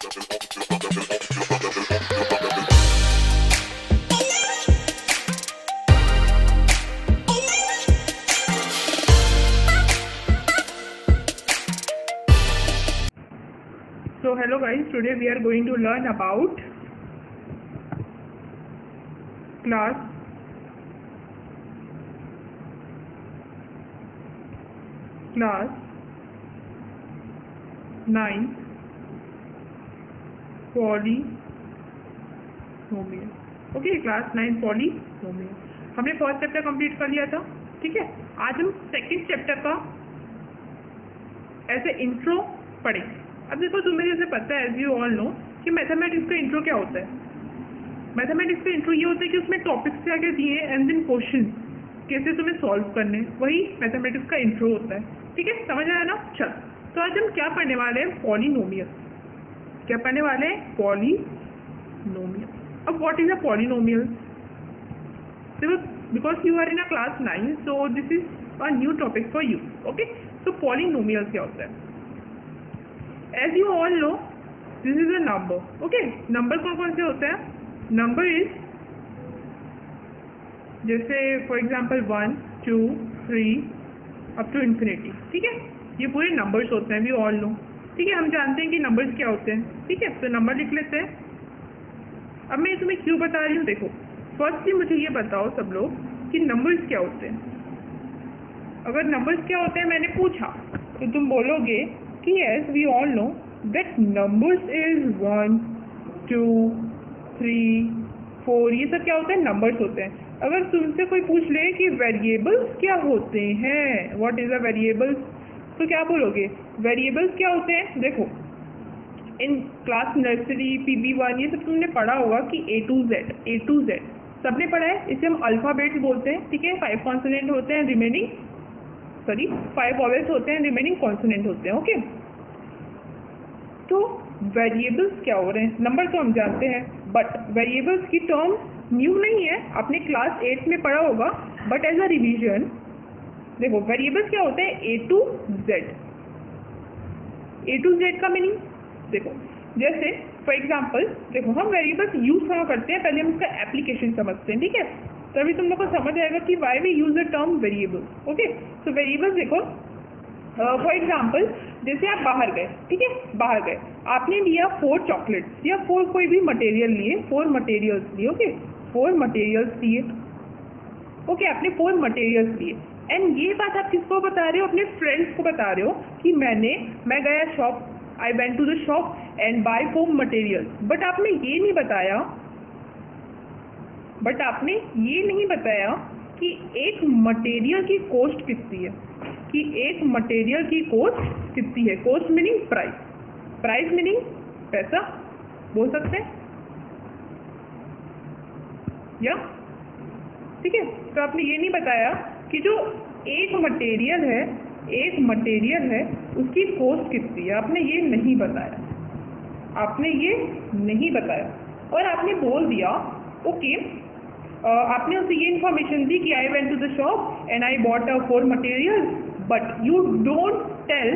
So hello guys, today we are going to learn about class 9 polynomial। Okay, class 9 polynomial हमने first chapter complete कर लिया था। ठीक है, आज हम सेकंड चैप्टर का ऐसे इंट्रो पढ़ेंगे। अब देखो, तुम्हें जैसे पता है, एज यू ऑल नो, कि मैथमेटिक्स का इंट्रो क्या होता है। मैथमेटिक्स का इंट्रो ये होता है कि उसमें टॉपिक्स से आगे दिए एंड देन क्वेश्चन कैसे तुम्हें सॉल्व करने, वही मैथमेटिक्स का इंट्रो होता है। ठीक है, समझ आया ना। चल, तो आज हम क्या पढ़ने वाले हैं? पॉलीनोमियल। क्या पढ़ने वाले हैं? पॉलीनोमियल। अब what is a polynomial? Because you are in a class 9, so this is a new topic for you. Okay, so polynomial क्या होता है? As you all know, this is a number. Okay, number कौन कौन से होते हैं? Number is जैसे for example 1, 2, 3 up to infinity. ठीक है, ये पूरे नंबर्स होते हैं, वी ऑल नो। ठीक है, हम जानते हैं कि नंबर्स क्या होते हैं। ठीक है, तो नंबर लिख लेते हैं। अब मैं तुम्हें क्यों बता रही हूँ, देखो, फर्स्टली मुझे ये बताओ सब लोग कि नंबर्स क्या होते हैं। अगर नंबर्स क्या होते हैं मैंने पूछा तो तुम बोलोगे कि yes, we all know that numbers is 1, 2, 3, 4, ये सब क्या होते हैं? नंबर्स होते हैं। अगर तुमसे कोई पूछ ले कि वेरिएबल्स क्या होते हैं, व्हाट इज अ वेरिएबल्स, तो क्या बोलोगे? वेरिएबल्स क्या होते हैं? देखो, इन क्लास नर्सरी, PB1, ये सब तुमने पढ़ा होगा कि A to Z सबने पढ़ा है। इसे हम अल्फाबेट्स बोलते हैं। ठीक है, 5 कॉन्सोनेंट होते हैं, 5 वॉवेल्स होते हैं, रिमेनिंग कॉन्सोनेंट होते हैं। ओके, तो वेरिएबल्स क्या हो रहे हैं? नंबर तो हम जानते हैं, बट वेरिएबल्स की टर्म न्यू नहीं है, आपने क्लास 8 में पढ़ा होगा, बट एज अ रिवीजन देखो, वेरिएबल्स क्या होते हैं? A to Z का मीनिंग देखो, जैसे फॉर एग्जाम्पल देखो, हम वेरिएबल्स यूज कहाँ करते हैं, पहले हम उसका एप्लीकेशन समझते हैं। ठीक है, तभी तुम लोग को समझ आएगा कि why we use the term variable. Okay, so variables देखो, फॉर एग्जाम्पल जैसे आप बाहर गए। ठीक है, बाहर गए, आपने लिया 4 चॉकलेट्स या 4 कोई भी मटेरियल लिए, 4 मटेरियल्स लिए। ओके, 4 मटेरियल्स लिए। ओके, आपने 4 मटेरियल्स लिए, एंड ये बात आप किसको बता रहे हो? अपने फ्रेंड्स को बता रहे हो कि मैं गया shop, I went to the shop and buy 4 materials. But आपने ये नहीं बताया कि एक मटेरियल की कॉस्ट कितनी है, कॉस्ट मीनिंग प्राइस मीनिंग पैसा बोल सकते हैं या। ठीक है, तो आपने ये नहीं बताया कि जो एक मटेरियल है उसकी कॉस्ट कितनी है, आपने ये नहीं बताया, और आपने बोल दिया ओके, आपने उसे ये इन्फॉर्मेशन दी कि I went to the shop and I bought 4 material, but you don't tell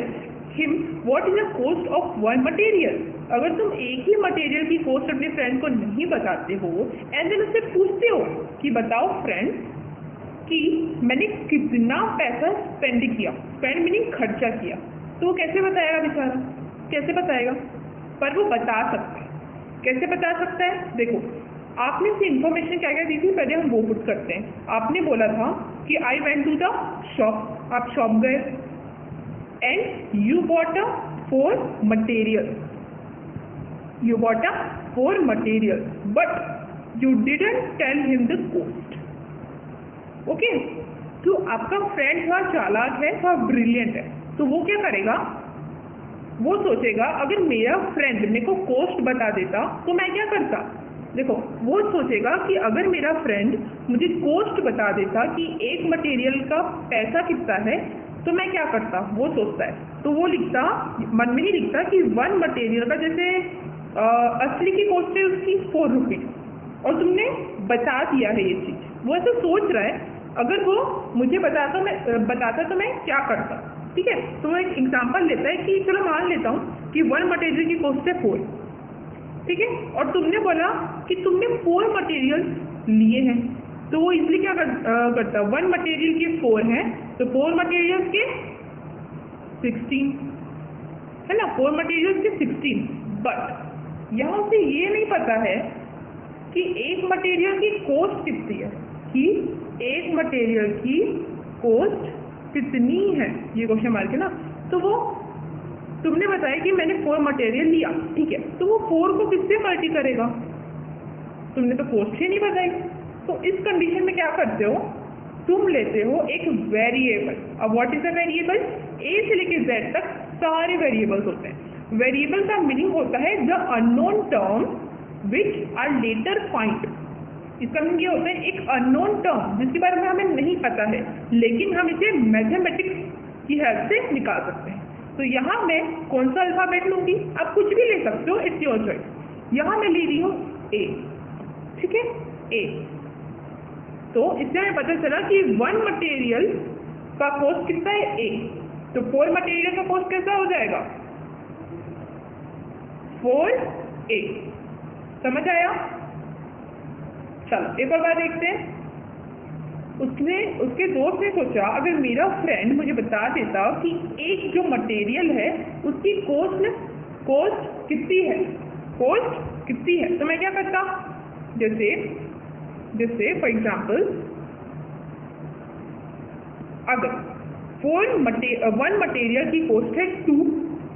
him what is the cost of 1 material. अगर तुम एक ही मटेरियल की कॉस्ट अपने फ्रेंड को नहीं बताते हो एंड देन उससे पूछते हो कि बताओ फ्रेंड कि मैंने कितना पैसा स्पेंड मीनिंग खर्चा किया, तो वो कैसे बताएगा बेचारा? कैसे बताएगा? पर वो बता सकता है। कैसे बता सकता है? देखो, आपने उसे इन्फॉर्मेशन क्या दी थी, पहले हम वो पुट करते हैं। आपने बोला था कि I went to the shop, आप शॉप गए and you bought 4 material, but you didn't tell him the cost. Okay, तो आपका फ्रेंड थोड़ा चालाक है, थोड़ा ब्रिलियंट है, तो वो क्या करेगा? वो सोचेगा अगर मेरा फ्रेंड मेरे को कॉस्ट बता देता तो मैं क्या करता। देखो, वो सोचेगा कि अगर मेरा फ्रेंड मुझे कॉस्ट बता देता कि एक मटेरियल का पैसा कितना है, तो मैं क्या करता। वो सोचता है, तो वो लिखता, मन में नहीं लिखता कि 1 मटेरियल का जैसे असली की कॉस्ट है उसकी 4 रुपीज़, और तुमने बता दिया है ये चीज़। वो ऐसा सोच रहा है, अगर वो मुझे बताता तो मैं क्या करता। ठीक है, तो वो एक एग्जांपल लेता है कि चलो मान लेता हूँ कि 1 मटेरियल की कॉस्ट है 4, ठीक है, और तुमने बोला कि तुमने 4 मटेरियल लिए हैं, तो वो इसलिए क्या करता है, 1 मटेरियल के 4 हैं, तो 4 मटेरियल के 16 है ना, 4 मटेरियल के 16। बट यहाँ से ये नहीं पता है कि एक मटेरियल की कॉस्ट कितनी है, कि एक मटेरियल की कॉस्ट कितनी है, ये क्वेश्चन मार्क है ना। तो वो तुमने बताया कि मैंने 4 मटेरियल लिया, ठीक है, तो वो 4 को किससे मल्टी करेगा, तुमने तो कॉस्ट ही नहीं बताई। तो इस कंडीशन में क्या करते हो, तुम लेते हो एक वेरिएबल। अब व्हाट इज द वेरिएबल, ए से लेके जेड तक सारे वेरिएबल्स होते हैं। वेरिएबल का मीनिंग होता है the unknown term which are letter find. इसका मीनिंग ये होता है एक अननोन टर्म जिसके बारे में हमें नहीं पता है, लेकिन हम इसे मैथमेटिक्स की हेल्प से निकाल सकते हैं। तो यहाँ मैं कौन सा अल्फाबेट लूंगी, आप कुछ भी ले सकते हो, इट्स योर चॉइस। यहाँ मैं ले रही हूँ ए, ठीक है, ए। तो इससे हमें पता चला कि 1 मटेरियल का कॉस्ट कितना है, ए। तो 4 मटेरियल का कॉस्ट कैसा हो जाएगा, 4A। समझ आया। चलो एक और बात देखते हैं। उसके दोस्त ने सोचा अगर मेरा फ्रेंड मुझे बता देता कि एक जो मटेरियल है उसकी कॉस्ट कितनी है, तो मैं क्या करता, जैसे फॉर एग्जाम्पल अगर 1 मटेरियल की कॉस्ट है 2,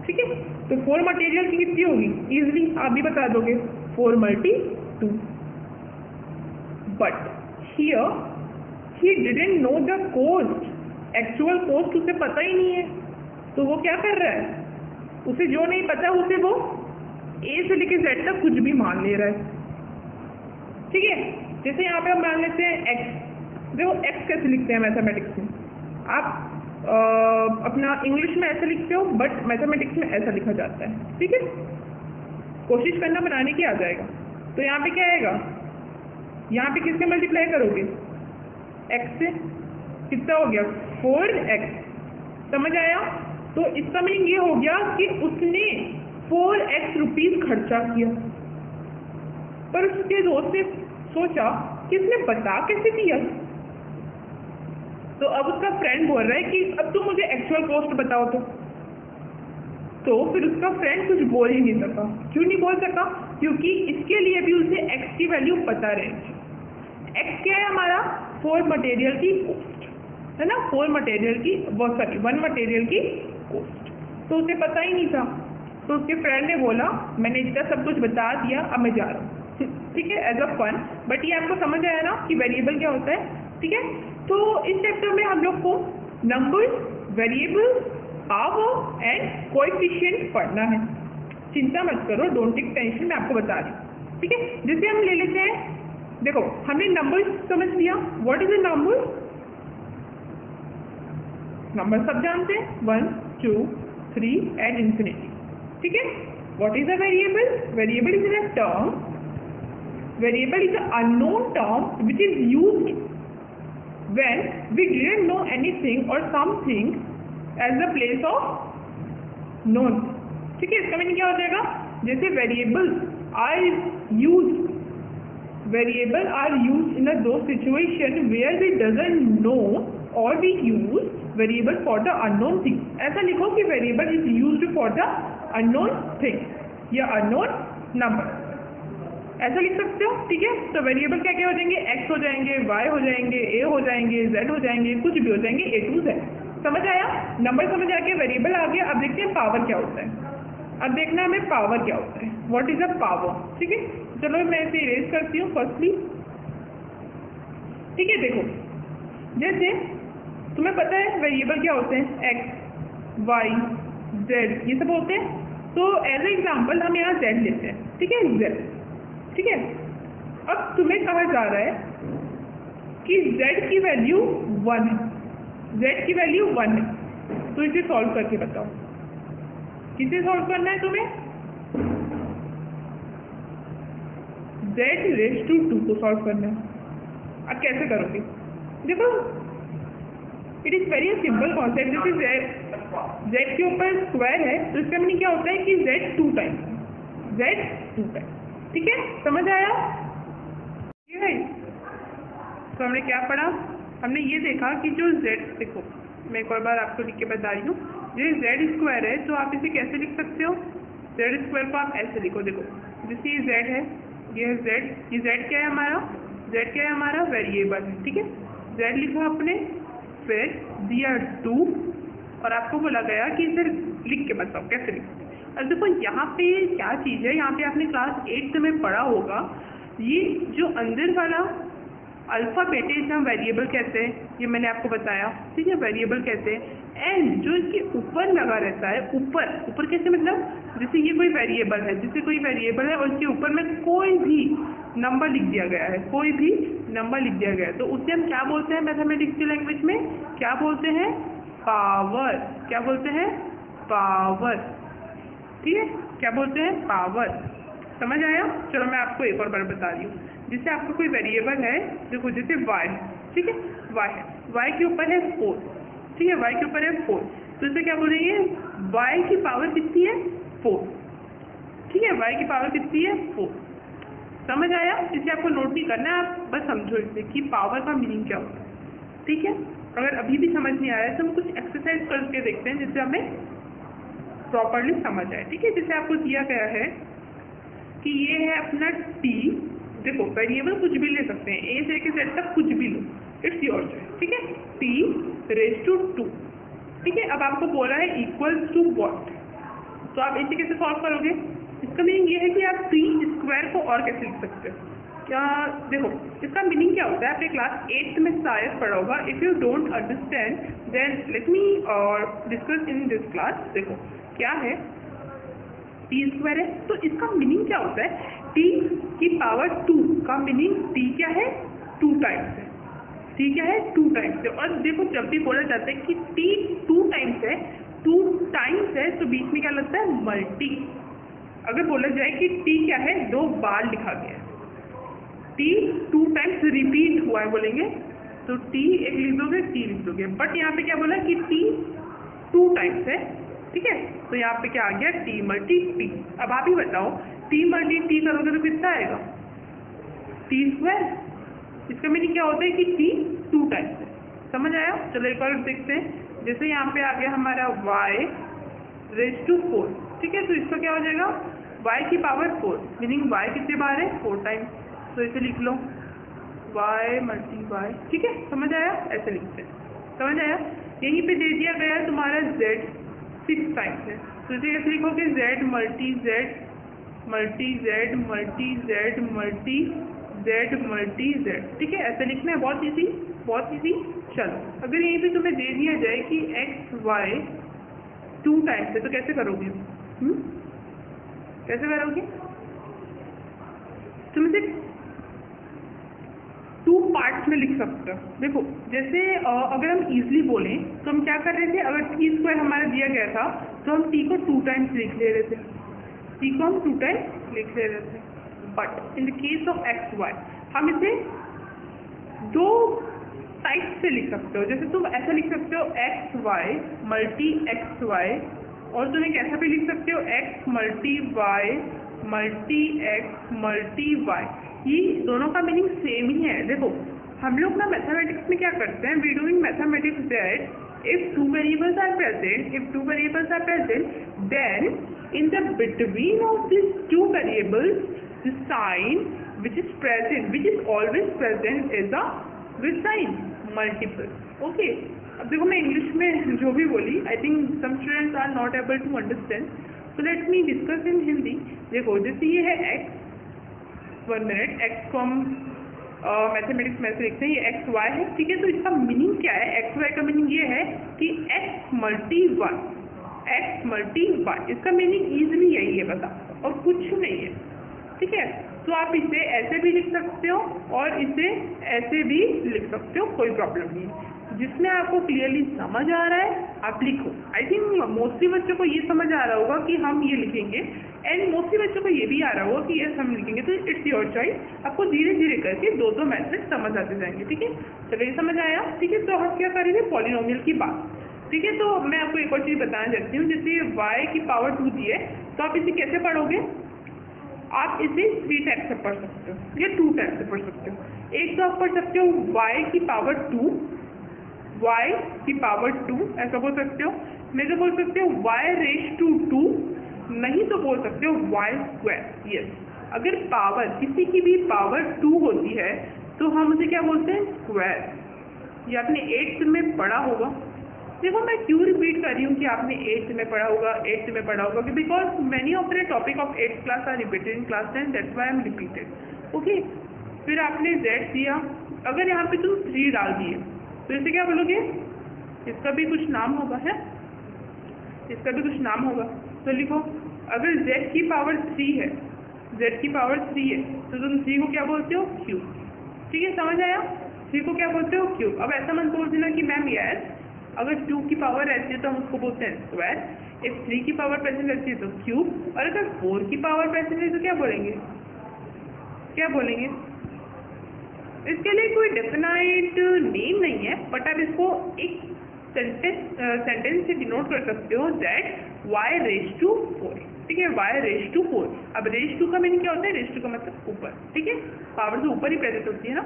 ठीक है, तो 4 मटेरियल की कितनी होगी, इजिली आप भी बता दोगे, 4 × 2। But here he didn't know the cost, actual cost उसे पता ही नहीं है। तो वो क्या कर रहा है, उसे जो नहीं पता उसे वो ए से लेके जेड तक कुछ भी मान ले रहा है, ठीक है। जैसे यहाँ पे हम मान लेते हैं एक्स। देखो एक्स कैसे लिखते हैं मैथमेटिक्स में, आप अपना इंग्लिश में ऐसे लिखते हो, बट मैथमेटिक्स में ऐसा लिखा जाता है, ठीक है। कोशिश करना बनाने की आ जाएगा। तो यहाँ पे क्या आएगा, यहाँ पे किससे मल्टीप्लाई करोगे, एक्स से, कितना हो गया 4x। समझ आया। तो इसका मीनिंग ये हो गया कि उसने 4x रुपीज खर्चा किया, पर उसके दोस्त ने सोचा कि इसने बता कैसे दिया। तो अब उसका फ्रेंड बोल रहा है कि अब तुम मुझे एक्चुअल कॉस्ट बताओ। तो फिर उसका फ्रेंड कुछ बोल ही नहीं सका। क्यों नहीं बोल सका, क्योंकि इसके लिए भी उसे x की वैल्यू पता रहेगी। x क्या है हमारा, 4 मटेरियल की कॉस्ट है ना, 1 मटेरियल की कॉस्ट। तो उसे पता ही नहीं था। तो उसके फ्रेंड ने बोला मैंने इतना सब कुछ बता दिया, अब मैं जा रहा हूँ, ठीक है, एज अ फन। बट ये आपको समझ आया ना कि वेरिएबल क्या होता है, ठीक है। तो इस चैप्टर में हम लोग को numbers, variable, power and coefficient पढ़ना है। चिंता मत करो, डोंट टेक टेंशन, मैं आपको बता रही हूँ, ठीक है। जैसे हम ले लेते हैं, देखो हमने नंबर्स समझ लिया, व्हाट इज अ नंबर सब जानते हैं, 1 2 3 एंड इंफिनिटी, ठीक है। What is a variable is a term, variable is a unknown term which is used when we didn't know anything or something as the place of known, ठीक है। इसका meaning क्या हो जाएगा, जैसे variable are used in the situation where we doesn't know or we use variable for the unknown thing. ऐसा लिखो कि variable is used for the unknown thing या अननोन नंबर, ऐसा लिख सकते हो, ठीक है। तो वेरिएबल क्या क्या हो जाएंगे, x हो जाएंगे, y हो जाएंगे, a हो जाएंगे, z हो जाएंगे, कुछ भी हो जाएंगे, a to z। समझ आया, नंबर समझ आ गया, वेरिएबल आ गया। अब देखते हैं पावर क्या होता है। अब देखना है हमें पावर क्या होता है, व्हाट इज अ पावर, ठीक है। चलो मैं इसे इरेज करती हूँ फर्स्टली, ठीक है। देखो जैसे तुम्हें पता है वेरिएबल क्या होते हैं, x, y, z, ये सब होते हैं। तो एज एग्जाम्पल हम यहाँ z लेते हैं, ठीक है, z, ठीक है। अब तुम्हें कहा जा रहा है कि z की वैल्यू 1 है, z की वैल्यू 1 है। तो इसे सॉल्व करके बताओ, किसे सॉल्व करना है तुम्हें, z⁻² को सॉल्व करना है। अब कैसे करोगे, देखो it is very simple concept. जैसे z के ऊपर स्क्वायर है तो इसका मीनिंग क्या होता है कि z 2 टाइम्स, z 2 टाइम्स। ठीक है, समझ आया? ठीक है, तो हमने क्या पढ़ा? हमने ये देखा कि जो z, देखो मैं एक और बार आपको लिख के बता रही हूँ, ये z स्क्वायर है तो आप इसे कैसे लिख सकते हो? z स्क्वायर को आप ऐसे लिखो, देखो जैसे ये z है, ये है z, ये z क्या है हमारा? z क्या है हमारा? वेरिएबल है। ठीक है, z लिखा आपने, फिर दिया 2 और आपको बोला गया कि इसे लिख के बताओ कैसे लिखते हैं। अब देखो यहाँ पे क्या चीज़ है, यहाँ पे आपने क्लास 8 में पढ़ा होगा, ये जो अंदर वाला अल्फा बेटे इसे हम वेरिएबल कहते हैं, ये मैंने आपको बताया। ठीक है, वेरिएबल कहते हैं। एंड जो इसके ऊपर लगा रहता है, ऊपर ऊपर कैसे मतलब जैसे ये कोई वेरिएबल है, जैसे कोई वेरिएबल है और इसके ऊपर में कोई भी नंबर लिख दिया गया है, कोई भी नंबर लिख दिया गया है, तो उसे हम क्या बोलते हैं मैथमेटिक्स की लैंग्वेज में? क्या बोलते हैं? पावर। क्या बोलते हैं? पावर। ठीक है, क्या बोलते हैं? पावर। समझ आया? चलो मैं आपको एक और बार बता रही हूँ। जैसे आपका कोई वेरिएबल है, देखो जैसे y, ठीक है, y है, y के ऊपर है 4, ठीक है, y के ऊपर है 4, तो इसे क्या बोलेंगे? y की पावर कितनी है? 4। ठीक है, y की पावर कितनी है? 4। समझ आया? इसे आपको नोट नहीं करना है, आप बस समझो इसे कि पावर का मीनिंग क्या होता है। ठीक है, अगर अभी भी समझ नहीं आया तो हम कुछ एक्सरसाइज करके देखते हैं जिससे हमें प्रॉपरली समझ आए। ठीक है, जैसे आपको दिया गया है कि ये है अपना t, देखो वेरिएबल कुछ भी ले सकते हैं, a से लेकर z तक कुछ भी लो, इट्स योर चॉइस। ठीक है, t रेज टू 2। ठीक है, अब आपको बोला है इक्वल्स टू व्हाट, तो आप इसे कैसे सॉल्व करोगे? इसका मीनिंग ये है कि आप t स्क्वायर को और कैसे लिख सकते हो? क्या देखो इसका मीनिंग क्या होता है, आपने क्लास 8 में शायद पढ़ा होगा। If you don't understand then let me और डिस्कस इन दिस क्लास। देखो क्या है, टी स्क्वायर है, तो इसका मीनिंग क्या होता है? टी की पावर 2 का मीनिंग टी क्या है? 2 टाइम्स है। टी क्या है? 2 टाइम्स है। और देखो जब भी बोला जाता है कि टी 2 टाइम्स है, 2 टाइम्स है, तो बीच में क्या लगता है? मल्टी। अगर बोला जाए कि टी क्या है? 2 बार लिखा गया है, टी 2 टाइम्स रिपीट हुआ है बोलेंगे, तो टी एक लिख दोगे, टी लिख दोगे। बट यहाँ पे क्या बोला कि टी 2 टाइम्स है। ठीक है, तो यहाँ पे क्या आ गया? T multi T. अब आप ही बताओ, टी मल्टी टी करोगे तो कितना आएगा? T square. इसका मीनिंग क्या होता है कि टी 2 टाइम्स है। समझ आया? चलो एक और देखते हैं। जैसे यहाँ पे आ गया हमारा y रेज टू 4। ठीक है, तो इसका क्या हो जाएगा? y की पावर 4, मीनिंग y कितने बार है? 4 टाइम्स। तो इसे लिख लो y मल्टी y। ठीक है, समझ आया? ऐसे लिखते हैं। समझ आया? यहीं पे दे दिया गया है तुम्हारा z 6 टाइम्स है, तो इसे कैसे लिखोगे? z multi z multi z multi z multi z multi z। ठीक है, ऐसे लिखना है, बहुत इजी, बहुत इजी। चलो अगर यहीं पे तुम्हें दे दिया जाए कि x y 2 टाइम्स है, तो कैसे करोगे? कैसे करोगे? तुम इसे 2 पार्ट्स में लिख सकते हो। देखो जैसे अगर हम इजली बोलें तो हम क्या कर रहे थे, अगर टी स्क्वायर हमारा दिया गया था तो हम टी को 2 टाइम्स लिख ले रहे थे, टी को हम 2 टाइम्स लिख ले रहे थे। But in the case of X Y हम इसे 2 साइड से लिख सकते हो। जैसे तुम ऐसा लिख सकते हो X Y multi X Y, और तुम एक ऐसा भी लिख सकते हो X multi Y multi X multi Y. ये दोनों का मीनिंग सेम ही है। देखो हम लोग ना मैथमेटिक्स में क्या करते हैं, we doing mathematics that if 2 variables are present, then in the between of this 2 variables the sign which is always present is a with sign multiple. Okay, अब देखो मैं इंग्लिश में जो भी बोली, I think some students are not able to understand, so let me discuss in Hindi. देखो जैसे ये है x, 1 मिनट, x को हम मैथमेटिक्स में से लिखते हैं, ये एक्स वाई है। ठीक है, तो इसका मीनिंग क्या है? एक्स वाई का मीनिंग ये है कि एक्स मल्टी वाई, इसका मीनिंग ईजिली यही है बस आपका, और कुछ नहीं है। ठीक है, तो आप इसे ऐसे भी लिख सकते हो और इसे ऐसे भी लिख सकते हो, कोई प्रॉब्लम नहीं है। जिसमें आपको क्लियरली समझ आ रहा है आप लिखो। आई थिंक मोस्टली बच्चों को ये समझ आ रहा होगा कि हम ये लिखेंगे, एंड मोस्टली बच्चों को ये भी आ रहा होगा कि यस हम लिखेंगे। तो इट्स योर चॉइस, आपको धीरे धीरे करके 2 मेथड समझ आते जाएंगे। ठीक है, चलो ये समझ आया। ठीक है, तो हम क्या करेंगे? पॉलिनोमियल की बात। ठीक है, तो मैं आपको एक और चीज़ बताना चाहती हूँ। जैसे y की पावर 2 दी है, तो आप इसे कैसे पढ़ोगे? आप इसे 3 टाइप से पढ़ सकते हो या 2 टाइप से पढ़ सकते हो। एक तो आप पढ़ सकते हो y की पावर 2, y की पावर 2 ऐसा बोल सकते हो, नहीं तो बोल सकते हो y रेज टू 2, नहीं तो बोल सकते हो y स्क्वायर। यस, अगर पावर किसी की भी पावर 2 होती है तो हम उसे क्या बोलते हैं? स्क्वायर। ये आपने 8th में पढ़ा होगा। देखो मैं क्यों रिपीट कर रही हूँ कि आपने 8th में पढ़ा होगा, 8th में पढ़ा होगा, because many of the topic of 8th class are repeated in class 10, that's why I am repeated. Okay, फिर आपने z दिया, अगर यहाँ पे तुम 3 डाल दिए तो इसे क्या बोलोगे? इसका भी कुछ नाम होगा, है इसका भी कुछ नाम होगा। तो लिखो, अगर z की पावर 3 है, z की पावर 3 है तो तुम 3 को क्या बोलते हो? क्यूब। ठीक है, समझ आया? 3 को क्या बोलते हो? क्यूब। अब ऐसा मत बोल देना कि मैम यस अगर 2 की पावर रहती है तो हम उसको बोलते हैं स्क्वायर, इफ 3 की पावर प्रेजेंट रहती है तो क्यूब, और अगर 4 की पावर प्रेजेंट है तो क्या बोलेंगे? क्या बोलेंगे? इसके लिए कोई डेफिनाइट नेम नहीं है, बट आप इसको एक सेंटेंस से डिनोट कर सकते हो, दैट y रेज टू 4। ठीक है, y रेज टू 4। अब रेज टू का मीनिंग क्या होता है? रेज टू का मतलब ऊपर। ठीक है, पावर तो ऊपर ही प्रेजेंट होती है ना,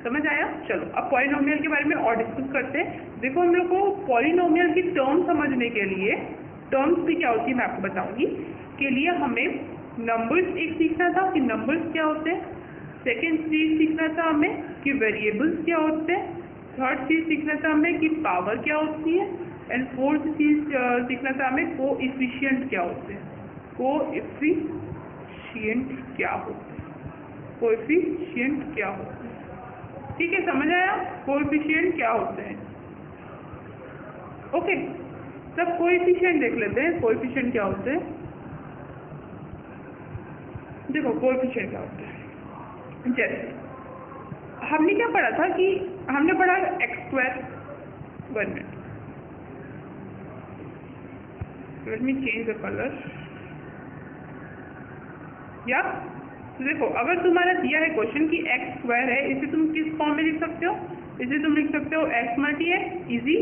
समझ आया? चलो अब पॉलिनोमियल के बारे में और डिस्कस करते हैं। देखो हम लोग को पॉलिनोमियल की टर्म समझने के लिए, टर्म्स भी क्या होती है मैं आपको बताऊंगी, के लिए हमें नंबर्स एक सीखना था कि नंबर्स क्या होते हैं, सेकेंड चीज सीखना था हमें कि वेरिएबल्स क्या होते हैं, थर्ड चीज सीखना था हमें कि पावर क्या होती है, एंड फोर्थ चीज सीखना था हमें कोएफिशिएंट क्या होते हैं। कोएफिशिएंट क्या होते हैं? कोएफिशिएंट क्या होते हैं? ठीक है, समझ आया? कोएफिशिएंट क्या होते हैं? ओके, सब कोएफिशिएंट देख लेते हैं। कोएफिशिएंट क्या होते हैं? देखो कोएफिशिएंट क्या होते हैं, जैसे हमने क्या पढ़ा था कि हमने पढ़ा x square, 1 minute, let me change the colour. या तो देखो, अगर तुम्हारा दिया है क्वेश्चन कि x स्क्वायर है, इसे तुम किस फॉर्म में लिख सकते हो? इसे तुम लिख सकते हो x मल्टी x, इजी।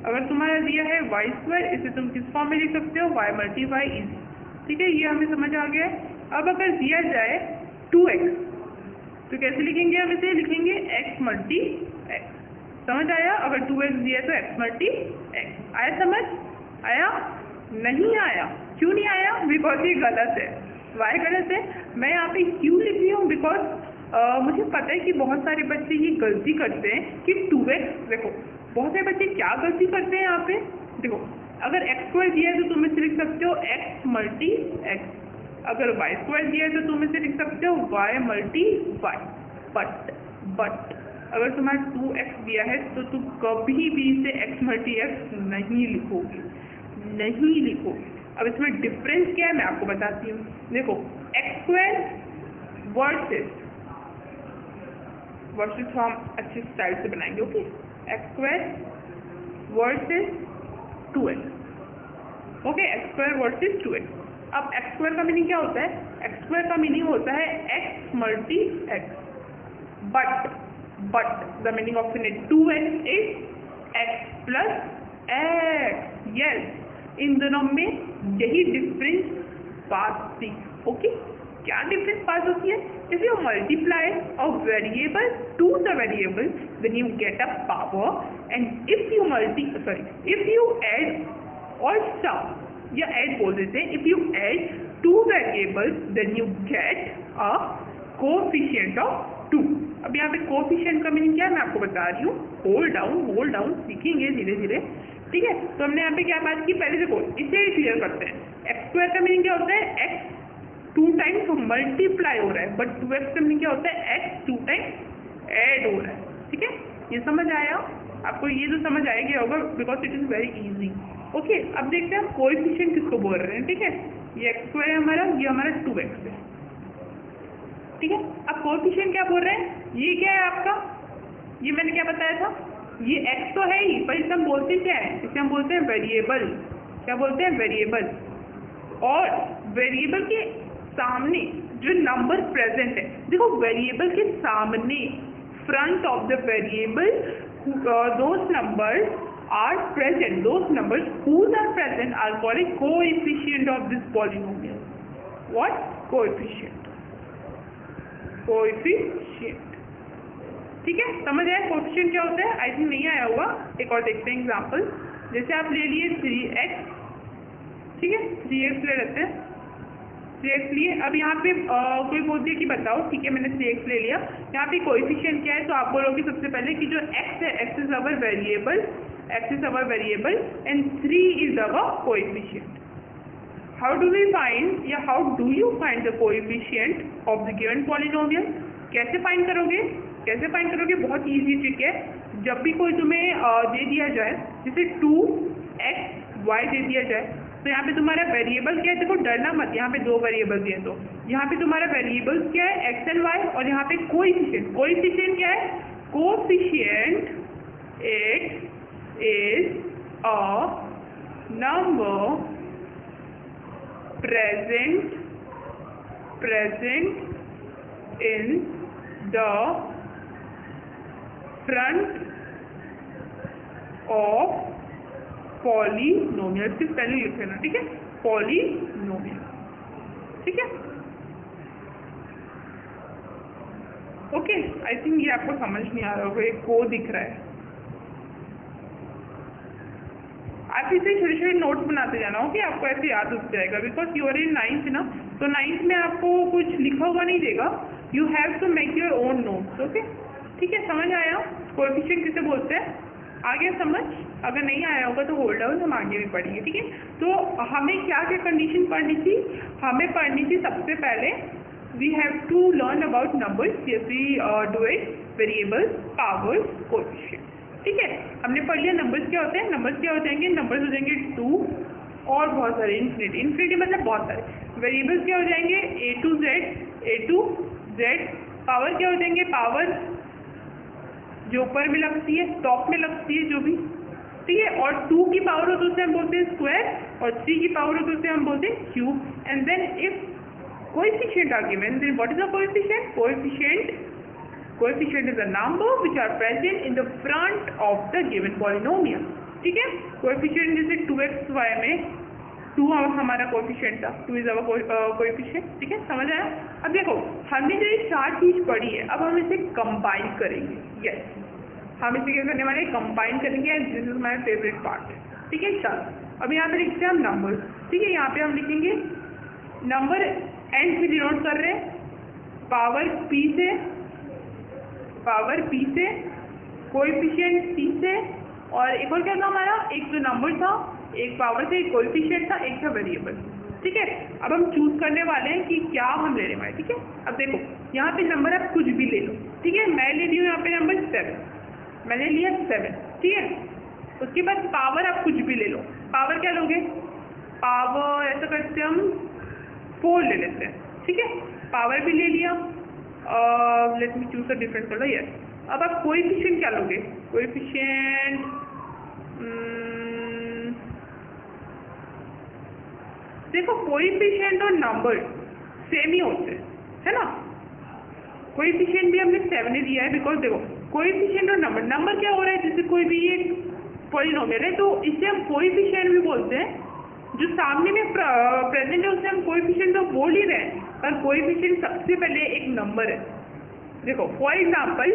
अगर तुम्हारा दिया है y स्क्वायर, इसे तुम किस फॉर्म में लिख सकते हो? y multi y, easy. ठीक है, ये हमें समझ आ गया है। अब अगर दिया जाए 2x तो कैसे लिखेंगे? हम इसे लिखेंगे x मल्टी x। समझ आया? अगर 2x दिया तो x मल्टी x। आया समझ? आया? नहीं आया? क्यों नहीं आया? बिकॉज ये गलत है। वाई गलत है? मैं यहाँ पे क्यों लिख रही हूँ? बिकॉज मुझे पता है कि बहुत सारे बच्चे ये गलती करते हैं कि 2x, देखो बहुत सारे बच्चे क्या गलती करते हैं यहाँ पे, देखो अगर x स्क्वायर दिया है तो तुम इसे लिख सकते हो x मल्टी x, अगर y स्क्वायर दिया है तो तुम इसे लिख सकते हो y मल्टी y। बट अगर तुम्हारा 2x दिया है तो तुम कभी भी इसे x मल्टी x नहीं लिखोगे, नहीं लिखोगे। अब इसमें डिफरेंस क्या है मैं आपको बताती हूँ। देखो x स्क्वायर वर्सेस हम अच्छे स्टाइल से बनाएंगे। Okay, x square versus 2x। Okay, x square versus 2x। अब x स्क्वायर का मीनिंग क्या होता है? x स्क्वायर का मीनिंग होता है x multi x। But the meaning of 2x is x plus x। Yes, इन दोनों में यही डिफरेंस बात थी। ओके, क्या डिफरेंस बात होती है? If you multiply a variable to the variable then you get a power, and if you add और सम, या ऐड बोल देते हैं, if you add 2 variables then you get a coefficient of 2। अब यहाँ पे कोएफिशिएंट का मीनिंग क्या है मैं आपको बता रही हूँ। होल्ड डाउन सीखेंगे धीरे धीरे। ठीक है, तो हमने यहाँ पे क्या बात की, पहले देखो इसे क्लियर करते हैं। एक्स स्क्वायर का मीनिंग क्या होता है? एक्स 2 टाइम्स मल्टीप्लाई हो रहा है, बट 2x का मीनिंग क्या होता है? एक्स 2 टाइम्स ऐड हो रहा है। ठीक है, ये समझ आया आपको? ये तो समझ आएगा होगा because it is very easy. Okay, अब देखते हैं हम कोएफिशिएंट किसको बोल रहे हैं। ठीक है, ये एक्स स्क्वायर है हमारा, ये हमारा 2x है। ठीक है, अब कोएफिशिएंट क्या बोल रहे हैं? ये क्या है आपका? ये मैंने क्या बताया था? ये x तो है ही, पर इसे हम बोलते क्या है? इसे हम बोलते हैं वेरिएबल। क्या बोलते हैं? वेरिएबल। और वेरिएबल के सामने जो नंबर प्रेजेंट है, देखो वेरिएबल के सामने, front of the variable, those numbers are present, those numbers whose are present are called coefficient of this polynomial. What? Coefficient. Coefficient. ठीक है, समझ आया कोएफिशिएंट क्या होता है? आई थिंक नहीं आया होगा। एक और देखते हैं एग्जाम्पल। जैसे आप ले लिए 3x, ठीक है, 3x ले लेते हैं, 3x लिए। अब यहाँ पे कोई बोल दिया कि बताओ, ठीक है मैंने 3x ले लिया। यहाँ पे कोएफिशिएंट क्या है? तो आप बोलोगे सबसे पहले कि जो x है, x is our variable, x is our variable and 3 is our coefficient. How do we find या how do you find the coefficient of the given polynomial? कैसे फाइंड करोगे? कैसे फाइंड करोगे? बहुत इजी ट्रिक है। जब भी कोई तुम्हें दे दिया जाए, जैसे 2x y दे दिया जाए, तो यहाँ पे तुम्हारा वेरिएबल क्या है? देखो डरना मत, यहाँ पे 2 वेरिएबल दिए, तो यहाँ पे तुम्हारा वेरिएबल क्या है? x and y, और यहाँ पे कोएफिशिएंट। कोएफिशिएंट क्या है? Coefficient x is a number present in the front of polynomial। इसके पहले लिख लेना, ठीक है, polynomial, ठीक है। ओके, आई थिंक ये आपको समझ नहीं आ रहा होगा, एक को दिख रहा है। आप इसे छोटे छोटे नोट्स बनाते जाना, ओके, आपको ऐसे याद हो जाएगा। Because you are in 9th ना, तो 9th में आपको कुछ लिखा हुआ नहीं देगा, you have to make your own notes, okay, ठीक है। समझ आया कोएफिशिएंट किसे बोलते हैं? आ गया समझ? अगर नहीं आया होगा तो होल्ड डाउन, हम आगे भी पढ़ेंगे, ठीक है। तो हमें क्या क्या कंडीशन पढ़नी थी? हमें पढ़नी थी सबसे पहले we have to learn about numbers, yes we do it, variables, powers, coefficient, ठीक है। हमने पढ़ लिया नंबर्स क्या होते हैं। नंबर्स क्या हो जाएंगे? नंबर्स हो जाएंगे 2 और बहुत सारे, इन्फिनिटी, इन्फिनिटी मतलब बहुत सारे। वेरिएबल्स क्या हो जाएंगे? A to Z। पावर क्या हो जाएंगे? पावर जो ऊपर में लगती है, टॉप में लगती है, जो भी, ठीक है। और 2 की पावर हो तो उसे हम बोलते हैं स्क्वायर, और 3 की पावर हो तो उसे हम बोलते हैं cube. And then if coefficient are given, then what is the coefficient? Coefficient is a number which are present in the front of the given polynomial, ठीक है। कोएफिशिएंट जैसे 2xy में 2 हमारा कोएफिशिएंट था, 2 इज अवर कोएफिशिएंट, ठीक है, समझ आया। अब देखो हमने जो ये 4 चीज पढ़ी है, अब हम इसे कंबाइन करेंगे। यस, हम इसे क्या करने वाले? कंबाइन करेंगे, and this is my favourite part, ठीक है। चलो अब यहाँ पे लिखते हैं हम नंबर, ठीक है। यहाँ पे हम लिखेंगे नंबर, एंड से डिनोट कर रहे हैं पावर p से, कोएफिशिएंट c से, और एक और क्या था हमारा? एक तो नंबर था, एक पावर से, एक कोएफिशिएंट था, एक था वेरिएबल, ठीक है। अब हम चूज करने वाले हैं कि क्या हम लेने वाले, ठीक है। अब देखो यहाँ पे नंबर आप कुछ भी ले लो, ठीक है। मैं ले रही हूँ यहाँ पे नंबर 7, मैंने लिया 7, ठीक है। उसके बाद पावर आप कुछ भी ले लो। पावर क्या लोगे? पावर ऐसा करते हम 4 ले लेते हैं, ठीक है। पावर भी ले लिया, let me choose a different colour, yes. अब आप कोएफिशिएंट क्या लोगे? कोएफिशिएंट देखो, कोएफिशिएंट और नंबर सेम ही होते हैं, है ना। कोएफिशिएंट भी हमने 7 ही दिया है, बिकॉज देखो कोएफिशिएंट और नंबर क्या हो रहा है? जैसे कोई भी एक पॉलिनोमियल है, तो इसे हम कोएफिशिएंट भी बोलते हैं। जो सामने में प्रेजेंट है उसे हम कोएफिशिएंट तो बोल ही रहे हैं, पर कोएफिशिएंट सबसे पहले एक नंबर है। देखो फॉर एग्जांपल,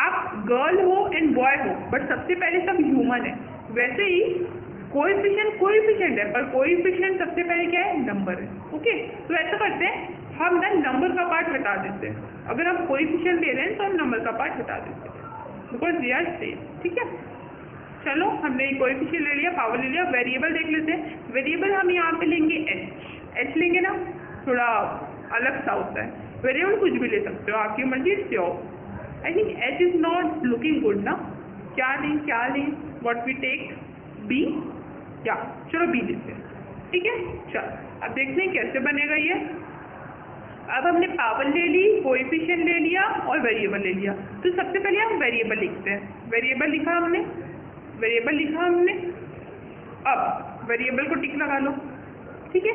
आप गर्ल हो एंड बॉय हो, बट सबसे पहले सब ह्यूमन है। वैसे ही कोएफिशिएंट है, पर कोएफिशिएंट सबसे पहले क्या है? नंबर है, ओके। तो ऐसा करते हैं, हम ना नंबर का पार्ट हटा देते हैं। अगर हम कोएफिशिएंट ले रहे हैं तो हम नंबर का पार्ट हटा देते हैं, बिकॉज दे आर सेम, ठीक है। चलो हमने कोएफिशिएंट ले लिया, पावर ले लिया। वेरिएबल देख लेते हैं। वेरिएबल हम यहाँ पे लेंगे एच लेंगे ना, थोड़ा अलग सा होता है। वेरिएबल कुछ भी ले सकते हो, आपकी मर्जी से हो। I think H is not looking good ना, क्या नहीं, व्हाट वी टेक? बी, या चलो बी लेते हैं, ठीक है। चलो अब देखते हैं कैसे बनेगा ये। अब हमने पावर ले ली, कोएफिशिएंट ले लिया और वेरिएबल ले लिया। तो सबसे पहले हम वेरिएबल लिखते हैं। वेरिएबल लिखा हमने, अब वेरिएबल को टिक लगा लो, ठीक है।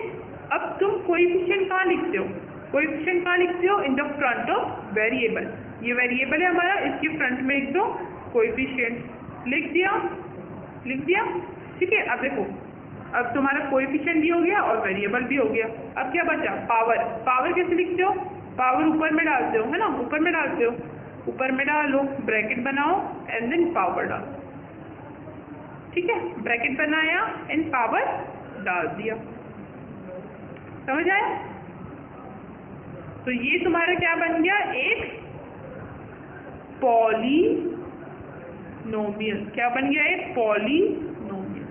अब तुम कोएफिशिएंट कहाँ लिखते हो? कोएफिशिएंट कहाँ लिखते हो? In the front of variable. ये वेरिएबल है हमारा, इसके फ्रंट में लिख दो कोएफिशिएंट। लिख दिया, ठीक है। अब देखो, अब तुम्हारा कोएफिशिएंट भी हो गया और वेरिएबल भी हो गया। अब क्या बचा? पावर कैसे लिखते हो? पावर ऊपर में डालते हो, है ना, ऊपर में डालते हो, ऊपर में डालो, ब्रैकेट बनाओ एंड देन पावर डालो। ठीक है, ब्रैकेट बनाया एंड पावर डाल दिया। समझ आया? तो ये तुम्हारा क्या बन गया, एक पॉलिनोमियल। क्या बन गया, एक पॉलिनोमियल।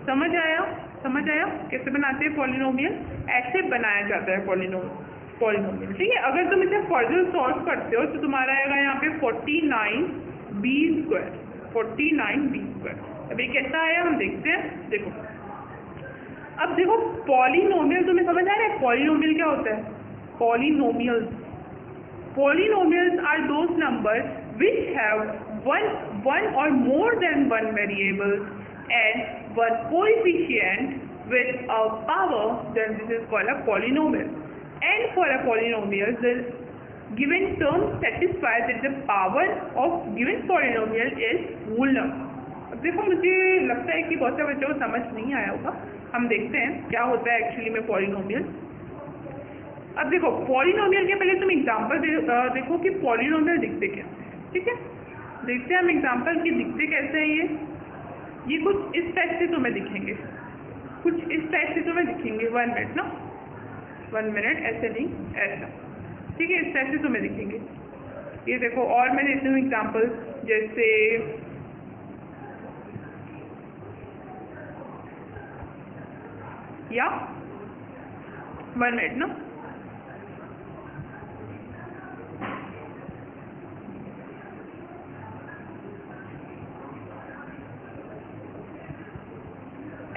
समझ आया? समझ आया कैसे बनाते हैं पॉलिनोमियल? ऐसे बनाया जाता है पॉलिनोमियल। ठीक है, अगर तुम इसे फर्दर सॉल्व करते हो तो तुम्हारा आएगा यहाँ पे 49b²। 49b²। अब ये कैसा आया हम देखते हैं। देखो, अब देखो पॉलिनोमियल तुम्हें समझ आ रहा है? पॉलिनोमियल क्या होता है? Polynomials are those numbers which have one or more than one variable and one coefficient with a power, then this is called a polynomial. And for a polynomial, the given term satisfies that the power of given polynomial is whole number. अब देखो, मुझे लगता है कि बहुत से बच्चों को समझ नहीं आया होगा। हम देखते हैं क्या होता है एक्चुअली में पॉलिनोमियल। अब देखो, पॉलिनोमियल के पहले तुम एग्जांपल देखो कि पॉलिनोमियल दिखते कैसे हैं। ठीक है, देखते हैं हम एग्जांपल कि दिखते कैसे हैं। ये कुछ इस टाइप से तुम्हें दिखेंगे, कुछ इस टाइप से तुम्हें दिखेंगे। 1 मिनट ना, 1 मिनट, ऐसे नहीं, ऐसा। ठीक है, इस टाइप से तुम्हें दिखेंगे। ये देखो, और मैं देती हूँ एग्जाम्पल, जैसे या 1 मिनट ना,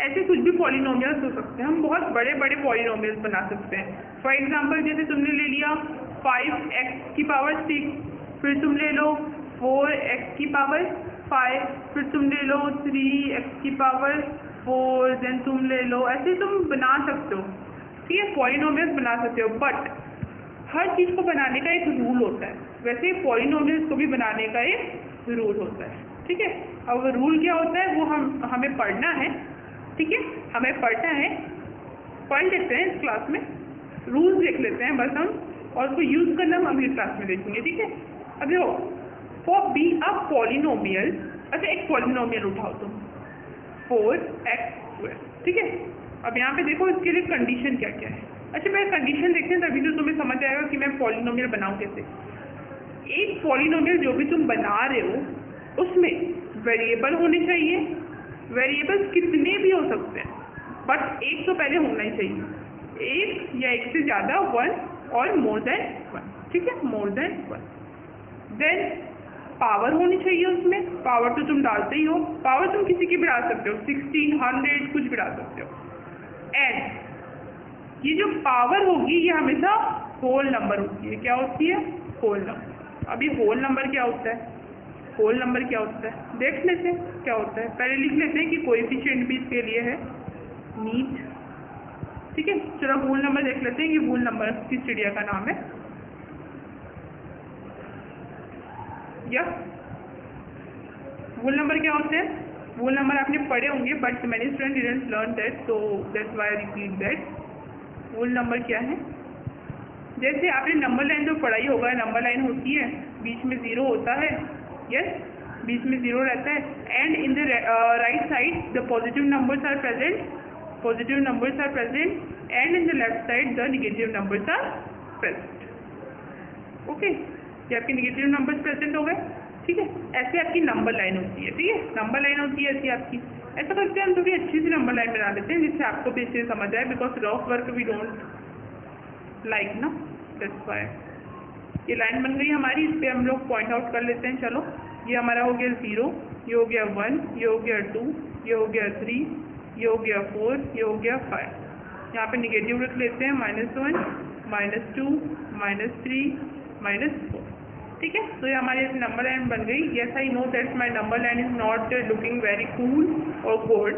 ऐसे कुछ भी पॉलिनोमियल्स हो सकते हैं। हम बहुत बड़े बड़े पॉलिनोमियल्स बना सकते हैं। फॉर एग्जांपल, जैसे तुमने ले लिया 5x⁶, फिर तुम ले लो 4x⁵, फिर तुम ले लो 3x⁴, देन तुम ले लो, ऐसे तुम बना सकते हो। ठीक है, पॉलिनोमियल्स बना सकते हो, बट हर चीज़ को बनाने का एक रूल होता है। वैसे पॉलिनोमियल्स को भी बनाने का एक रूल होता है। ठीक है, अब रूल क्या होता है वो हमें पढ़ना है। ठीक है, हमें पढ़ना है, पढ़ लेते हैं इस क्लास में, रूल्स देख लेते हैं बस हम, और उसको यूज़ करना हम अगली क्लास में देखेंगे। ठीक है, अब देखो, फॉर बी अ पॉलिनोमियल, अच्छा एक पॉलिनोमियल उठाओ तुम 4x²। ठीक है, अब यहाँ पे देखो इसके लिए कंडीशन क्या क्या है। अच्छा, मैं कंडीशन देखते हैं, तभी तो तुम्हें समझ आएगा कि मैं पॉलिनोमियल बनाऊँ कैसे। एक पॉलिनोमियल जो भी तुम बना रहे हो उसमें वेरिएबल होने चाहिए। वेरिएबल्स कितने भी हो सकते हैं, बट एक तो पहले होना ही चाहिए, एक या एक से ज़्यादा, 1 और मोर देन 1। ठीक है, मोर देन 1। देन पावर होनी चाहिए उसमें। पावर तो तुम डालते ही हो, पावर तुम किसी की भी डाल सकते हो, 16, 100, कुछ भी डाल सकते हो। एंड ये जो पावर होगी ये हमेशा होल नंबर होती है। क्या होती है? Whole number. अब ये होल नंबर क्या होता है? होल नंबर क्या होता है देख लेते हैं क्या होता है। पहले लिख लेते हैं कि कोएफिशिएंट भी इसके लिए है नीट। ठीक है, चलो होल नंबर देख लेते हैं कि होल नंबर किस चिड़िया का नाम है। या होल नंबर क्या होते हैं? होल नंबर आपने पढ़े होंगे, but many student didn't learn that, so that's why I repeat that. Whole number क्या है? जैसे आपने नंबर लाइन तो पढ़ाई होगा, नंबर लाइन होती है, बीच में 0 होता है। यस, बीच में 0 रहता है, and in the right side the positive numbers are present, positive numbers are present, and in the left side the negative numbers are present. Okay, ये आपके नेगेटिव नंबर्स प्रेजेंट हो गए। ठीक है, ऐसे आपकी नंबर लाइन होती है। ठीक है, नंबर लाइन होती है ऐसी आपकी। ऐसा करते हैं हम थोड़ी अच्छी सी नंबर लाइन बना लेते हैं जिससे आपको भी अच्छे से समझ आए, because rough work we don't like ना, दैट्स व्हाई। ये लाइन बन गई हमारी, इस पर हम लोग पॉइंट आउट कर लेते हैं। चलो, ये हमारा हो गया 0, ये हो गया 1, ये हो गया 2, ये हो गया 3, ये हो गया 4, ये हो गया 5। यहाँ पे निगेटिव रख लेते हैं, -1, -2, -3, -4। ठीक है, तो ये हमारी नंबर लाइन बन गई। Yes, I know that my number line is not looking very cool और गुड,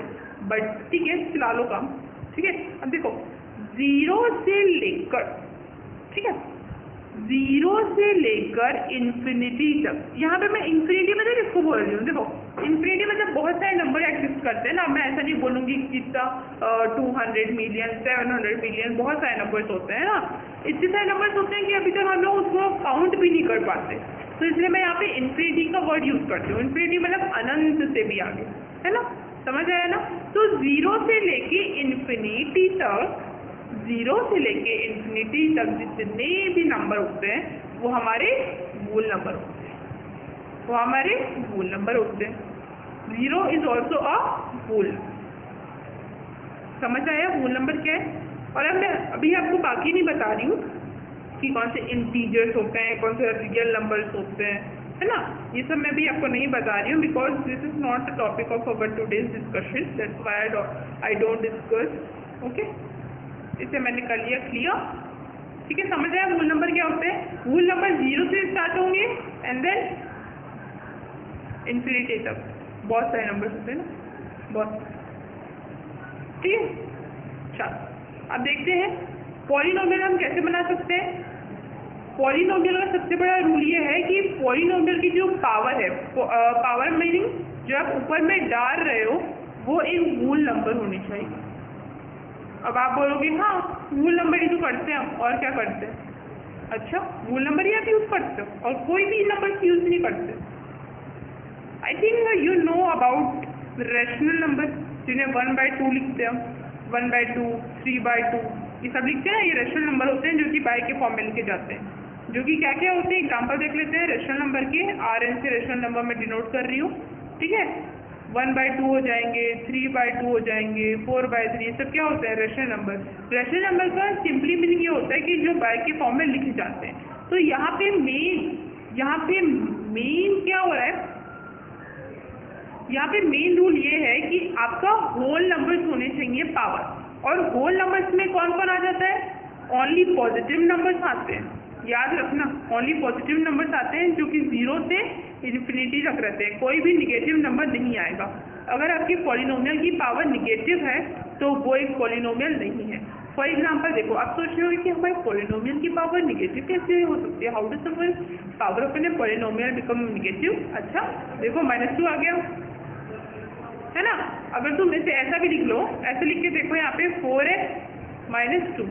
बट ठीक है, चला लो काम। ठीक है, अब देखो 0 से लेकर, ठीक है, जीरो से लेकर इन्फिनिटी तक। यहाँ पे मैं इन्फिनिटी मतलब किसको बोल रही हूँ, देखो इन्फिनिटी मतलब बहुत सारे नंबर एग्जिस्ट करते हैं ना। मैं ऐसा नहीं बोलूँगी कि कितना 200 मिलियन 700 मिलियन, बहुत सारे नंबर्स होते हैं ना। इतने सारे नंबर्स होते हैं कि अभी तक हम लोग उसको काउंट भी नहीं कर पाते। तो इसलिए मैं यहाँ पे इन्फिनिटी का वर्ड यूज करती हूँ। इन्फिनिटी मतलब अनंत से भी आगे, है ना, समझ आया ना। तो जीरो से लेके इन्फिनिटी तक, जीरो से लेके इन्फिनिटी तक जितने भी नंबर होते हैं वो हमारे होल नंबर होते हैं, वो हमारे होल नंबर होते हैं। Zero is also a whole. समझ आया होल नंबर क्या है। और अब मैं अभी आपको बाकी नहीं बता रही हूँ कि कौन से इंटीजर्स होते हैं, कौन से रियल नंबर्स होते हैं, है ना। ये सब मैं भी आपको नहीं बता रही हूँ because this is not the topic of our today's discussion, that's why I don't discuss. Okay, इसे मैंने कर लिया क्लियर, ठीक है। समझ आया होल नंबर क्या होते हैं। होल नंबर जीरो से स्टार्ट होंगे एंड देन इन्फिनिटी तक बहुत सारे नंबर होते हैं ना, बहुत, ठीक है। चलो अब देखते हैं पॉलिनोमियल हम कैसे बना सकते हैं। पॉलिनोमियल का सबसे बड़ा रूल ये है कि पॉलिनोमियल की जो पावर है, पावर मीनिंग जो आप ऊपर में डाल रहे हो वो एक होल नंबर होनी चाहिए। अब आप बोलोगे हाँ होल नंबर ही तो करते हैं हम, और क्या करते हैं। अच्छा, होल नंबर ही आप यूज करते हो और कोई भी नंबर यूज नहीं करते। I think you know about rational number जिन्हें 1/2 लिखते हैं, 1/2, 3/2 ये सब लिखते हैं। ये रेशनल नंबर होते हैं जो कि बाय के फॉर्म में लिखे जाते हैं, जो कि क्या क्या होते हैं एग्जाम्पल देख लेते हैं। रेशनल नंबर के RN से रेशनल नंबर में डिनोट कर रही हूँ, ठीक है। 1/2 हो जाएंगे, 3/2 हो जाएंगे, 4/3, ये सब क्या होते हैं रेशनल नंबर। रेशनल नंबर का सिंपली मीनिंग ये होता है कि जो बाय के फॉर्म में लिखे जाते हैं। तो यहाँ पे मेन क्या हो रहा है, यहाँ पे मेन रूल ये है कि आपका होल नंबर्स होने चाहिए पावर। और होल नंबर्स में कौन कौन आ जाता है, ओनली पॉजिटिव नंबर्स आते हैं, याद रखना ओनली पॉजिटिव नंबर्स आते हैं जो कि जीरो से इन्फिनिटी तक रहते हैं, कोई भी निगेटिव नंबर नहीं आएगा। अगर आपकी पॉलिनोमियल की पावर निगेटिव है तो वो एक पॉलिनोमियल नहीं है। फॉर एग्जाम्पल देखो, आप सोच रहे हो कि हमारे पॉलिनोमियल की पावर निगेटिव कैसे हो सकती है, how do someone power of an polynomial become negative. अच्छा देखो -2 आ गया, है ना। अगर तुम इसे ऐसा भी लिख लो, ऐसे लिख के देखो यहाँ पे 4x - 2,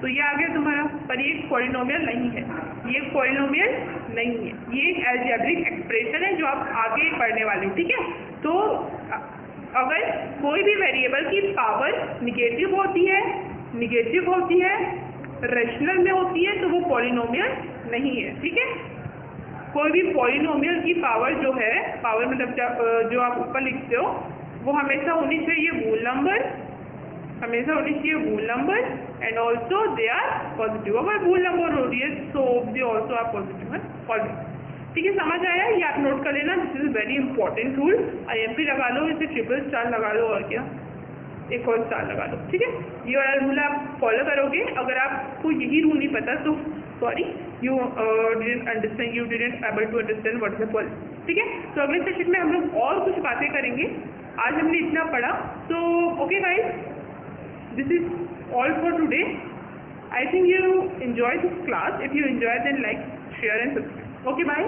तो ये आ गया तुम्हारा, पर ये एक पॉलिनोमियल नहीं है, ये एक पॉलिनोमियल नहीं है, ये एक अलजेब्रिक एक्सप्रेशन है जो आप आगे पढ़ने वाले हो, ठीक है। तो अगर कोई भी वेरिएबल की पावर निगेटिव होती है, रेशनल में होती है, तो वो पॉलिनोमियल नहीं है, ठीक है। कोई भी पॉलिनोमियल की पावर जो है, पावर मतलब जो आप ऊपर लिखते हो, वो हमेशा होनी चाहिए होल नंबर, हमेशा होनी चाहिए whole number and also they are positive. अगर होल नंबर हो रही है so they also are positive, ठीक है। समझ आया, ये आप नोट कर लेना, this is very important rule. IMP लगा लो, इसे ट्रिपल स्टार लगा लो, और क्या एक और स्टार लगा लो, ठीक है। ये वाला रूल आप फॉलो करोगे। अगर आपको यही रूल नहीं पता तो sorry, you didn't understand, you didn't able to understand what is the point, ठीक है। तो अगले सेशन में हम लोग और कुछ बातें करेंगे, आज हमने इतना पढ़ा। तो okay guys, this is all for today. I think you enjoyed this class. If you enjoyed, then like, share and subscribe. Okay, bye.